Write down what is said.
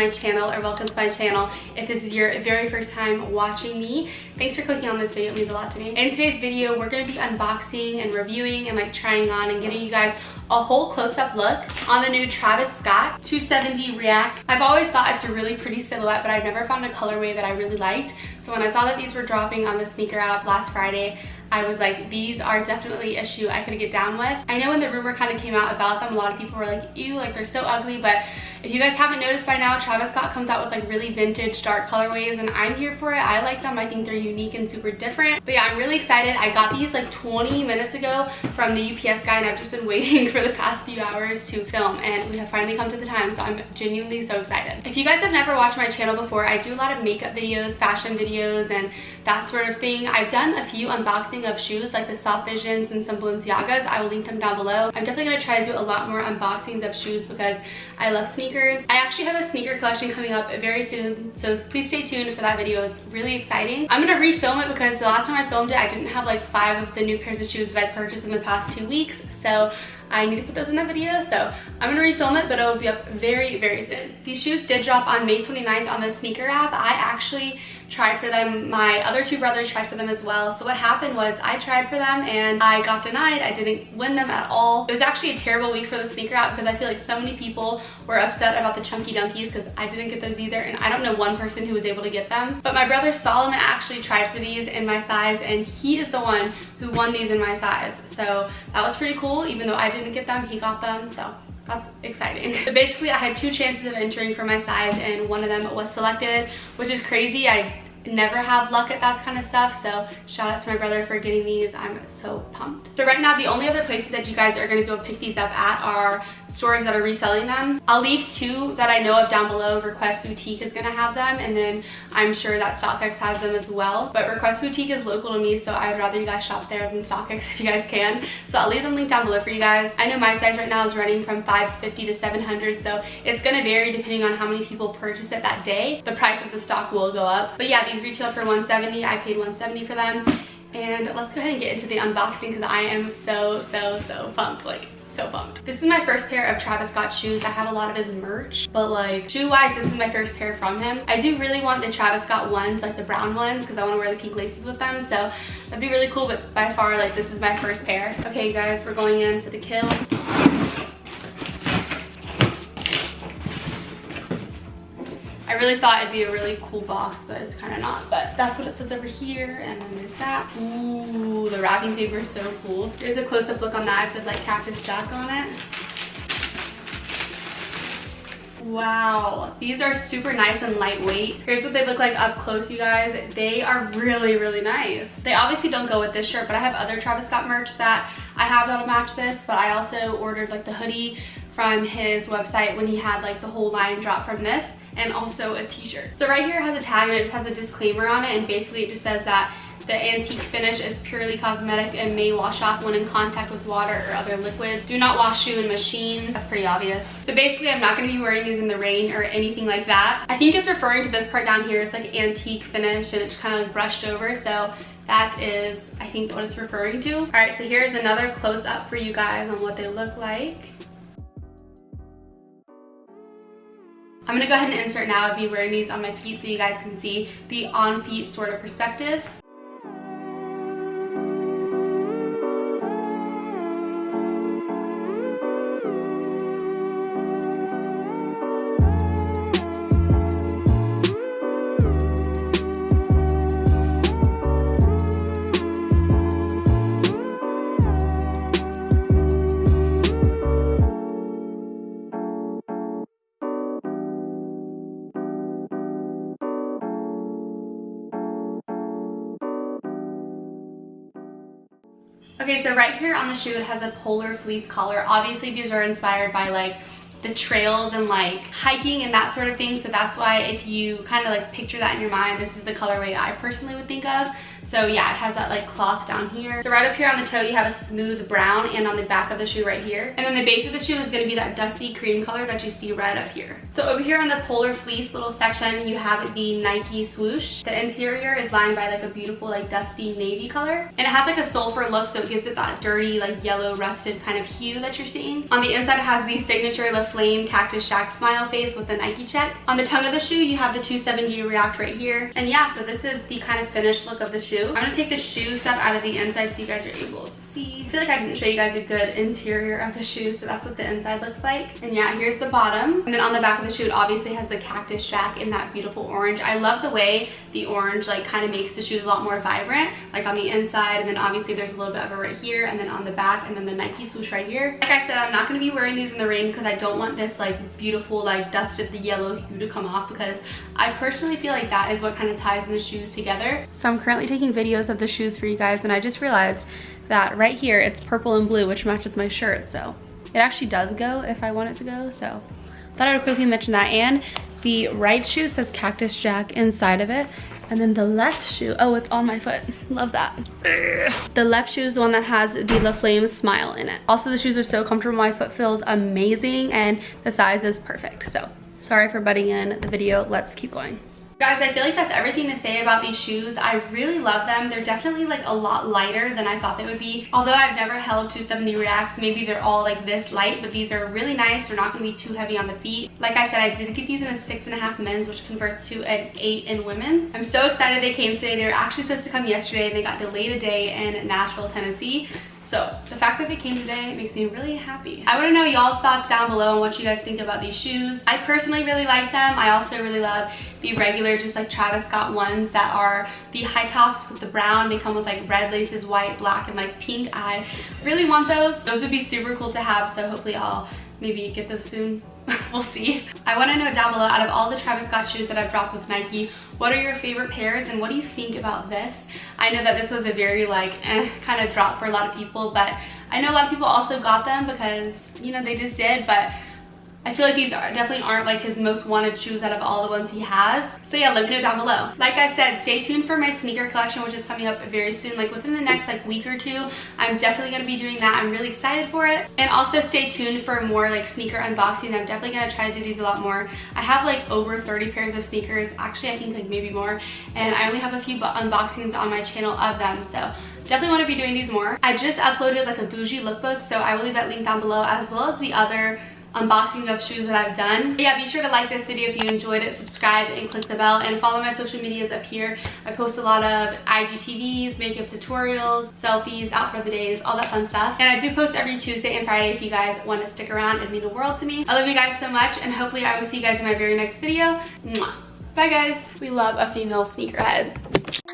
my channel, or welcome to my channel. If this is your very first time watching me, thanks for clicking on this video. It means a lot to me. In today's video, we're going to be unboxing and reviewing and like trying on and giving you guys a whole close-up look on the new Travis Scott 270 React. I've always thought it's a really pretty silhouette, but I've never found a colorway that I really liked. So when I saw that these were dropping on the sneaker app last Friday, I was like, these are definitely a shoe I could get down with. I know when the rumor kind of came out about them, a lot of people were like, ew, like they're so ugly, but if you guys haven't noticed by now, Travis Scott comes out with like really vintage dark colorways, and I'm here for it. I like them. I think they're unique and super different. But yeah, I'm really excited. I got these like 20 minutes ago from the UPS guy, and I've just been waiting for the past few hours to film, and we have finally come to the time, so I'm genuinely so excited. If you guys have never watched my channel before, I do a lot of makeup videos, fashion videos, and that sort of thing. I've done a few unboxing of shoes like the Soft Visions and some Balenciagas. I will link them down below. I'm definitely going to try to do a lot more unboxings of shoes because I love sneakers. I actually have a sneaker collection coming up very soon, so please stay tuned for that video. It's really exciting. I'm going to refilm it because the last time I filmed it, I didn't have like 5 of the new pairs of shoes that I purchased in the past 2 weeks, so I need to put those in the video. So I'm gonna refilm it, but it'll be up very, very soon. These shoes did drop on May 29th on the sneaker app. I actually tried for them. My other 2 brothers tried for them as well. So what happened was I tried for them and I got denied. I didn't win them at all. It was actually a terrible week for the sneaker app because I feel like so many people were upset about the chunky dunkies because I didn't get those either, and I don't know one person who was able to get them. But my brother Solomon actually tried for these in my size, and he is the one who won these in my size. So that was pretty cool. Even though I didn't get them, he got them, so that's exciting. So basically I had 2 chances of entering for my size, and one of them was selected, which is crazy. I never have luck at that kind of stuff, so shout out to my brother for getting these. I'm so pumped. So right now the only other places that you guys are going to be able to pick these up at are stores that are reselling them. I'll leave 2 that I know of down below. Request Boutique is going to have them, and then I'm sure that StockX has them as well, but Request Boutique is local to me, so I'd rather you guys shop there than StockX if you guys can. So I'll leave them linked down below for you guys. I know my size right now is running from $550 to $700, so it's going to vary depending on how many people purchase it that day. The price of the stock will go up, but yeah, these retail for $170. I paid $170 for them, and let's go ahead and get into the unboxing because I am so pumped. Like, so pumped. This is my first pair of Travis Scott shoes. I have a lot of his merch, but like shoe wise, this is my first pair from him. I do really want the Travis Scott ones, like the brown ones, because I want to wear the pink laces with them, so that'd be really cool. But by far, like, this is my first pair. Okay, you guys, we're going in for the kill. I really thought it'd be a really cool box, but it's kind of not. But that's what it says over here, and then there's that. Ooh, the wrapping paper is so cool. There's a close-up look on that. It says like Cactus Jack on it. Wow, these are super nice and lightweight. Here's what they look like up close, you guys. They are really nice. They obviously don't go with this shirt, but I have other Travis Scott merch that I have that'll match this. But I also ordered like the hoodie from his website when he had like the whole line drop from this, and also a t-shirt. So right here it has a tag, and it just has a disclaimer on it, and basically it just says that the antique finish is purely cosmetic and may wash off when in contact with water or other liquids. Do not wash shoe in machine. That's pretty obvious. So basically I'm not going to be wearing these in the rain or anything like that. I think it's referring to this part down here. It's like antique finish, and it's kind of like brushed over, so that is, I think, what it's referring to. All right, so here's another close-up for you guys on what they look like. I'm gonna go ahead and insert now. I'll be wearing these on my feet so you guys can see the on-feet sort of perspective. Okay, so right here on the shoe, it has a polar fleece collar. Obviously, these are inspired by like the trails and like hiking and that sort of thing. So that's why if you kind of like picture that in your mind, this is the colorway I personally would think of. So yeah, it has that like cloth down here. So right up here on the toe, you have a smooth brown, and on the back of the shoe right here. And then the base of the shoe is gonna be that dusty cream color that you see right up here. So over here on the polar fleece little section, you have the Nike swoosh. The interior is lined by like a beautiful like dusty navy color. And it has like a sulfur look, so it gives it that dirty like yellow rusted kind of hue that you're seeing. On the inside, it has the signature flame Cactus Jack smile face with the Nike check. On the tongue of the shoe, you have the 270 React right here. And yeah, so this is the kind of finished look of the shoe. I'm gonna take the shoe stuff out of the inside so you guys are able to see. I feel like I didn't show you guys a good interior of the shoe, so that's what the inside looks like. And yeah, here's the bottom. And then on the back of the shoe, it obviously has the Cactus Jack in that beautiful orange. I love the way the orange like kind of makes the shoes a lot more vibrant, like on the inside, and then obviously there's a little bit of it right here, and then on the back, and then the Nike swoosh right here. Like I said, I'm not going to be wearing these in the rain because I don't want this like beautiful like dusted the yellow hue to come off, because I personally feel like that is what kind of ties the shoes together. So I'm currently taking videos of the shoes for you guys, and I just realized that right here it's purple and blue, which matches my shirt, so it actually does go if I want it to go. So thought I would quickly mention that. And the right shoe says Cactus Jack inside of it, and then the left shoe, oh, it's on my foot, love that. The left shoe is the one that has the La Flame smile in it. Also, the shoes are so comfortable, my foot feels amazing, and the size is perfect. So sorry for butting in the video, let's keep going. Guys, I feel like that's everything to say about these shoes. I really love them. They're definitely like a lot lighter than I thought they would be. Although I've never held 270 Reacts, maybe they're all like this light, but these are really nice. They're not going to be too heavy on the feet. Like I said, I did get these in a 6.5 men's, which converts to an 8 in women's. I'm so excited they came today. They were actually supposed to come yesterday. They got delayed a day in Nashville, Tennessee. So the fact that they came today makes me really happy. I want to know y'all's thoughts down below on what you guys think about these shoes. I personally really like them. I also really love the regular, just like Travis Scott ones that are the high tops with the brown. They come with like red laces, white, black, and like pink. I really want those. Those would be super cool to have, so hopefully I'll maybe get those soon. We'll see. I want to know down below, out of all the Travis Scott shoes that I've dropped with Nike, what are your favorite pairs and what do you think about this? I know that this was a very like kind of drop for a lot of people, but I know a lot of people also got them because, you know, they just did, but I feel like these definitely aren't like his most wanted shoes out of all the ones he has. So yeah, let me know down below. Like I said, stay tuned for my sneaker collection, which is coming up very soon, like within the next like week or two. I'm definitely going to be doing that. I'm really excited for it. And also stay tuned for more like sneaker unboxing. I'm definitely going to try to do these a lot more. I have like over 30 pairs of sneakers. Actually, I think like maybe more. And I only have a few unboxings on my channel of them. So definitely want to be doing these more. I just uploaded like a bougie lookbook, so I will leave that link down below, as well as the other unboxing of shoes that I've done. But yeah, be sure to like this video if you enjoyed it, subscribe and click the bell, and follow my social medias up here. I post a lot of IGTVs, makeup tutorials, selfies, out for the days, all that fun stuff. And I do post every Tuesday and Friday if you guys want to stick around and mean the world to me. I love you guys so much, and hopefully I will see you guys in my very next video. Mwah. Bye guys. We love a female sneakerhead.